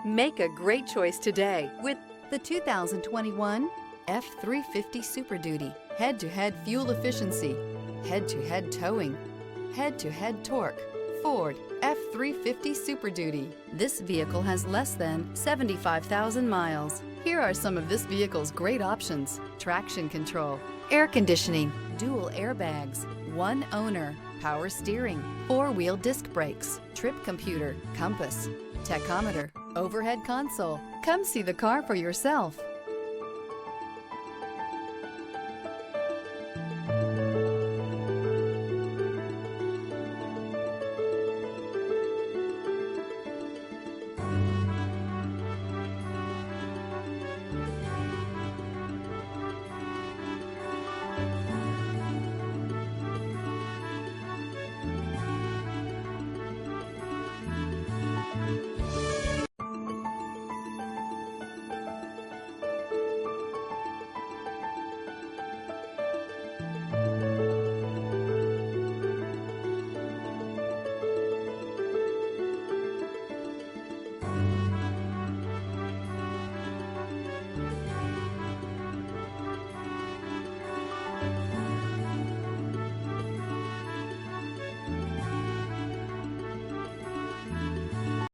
Make a great choice today with The 2021 F-350 Super Duty. Head-to-head fuel efficiency, head-to-head towing, head-to-head torque. Ford F-350 Super Duty. This vehicle has less than 75,000 miles. Here are some of this vehicle's great options: traction control, air conditioning, dual airbags, one owner, power steering, four-wheel disc brakes, trip computer, compass, tachometer, overhead console. Come see the car for yourself.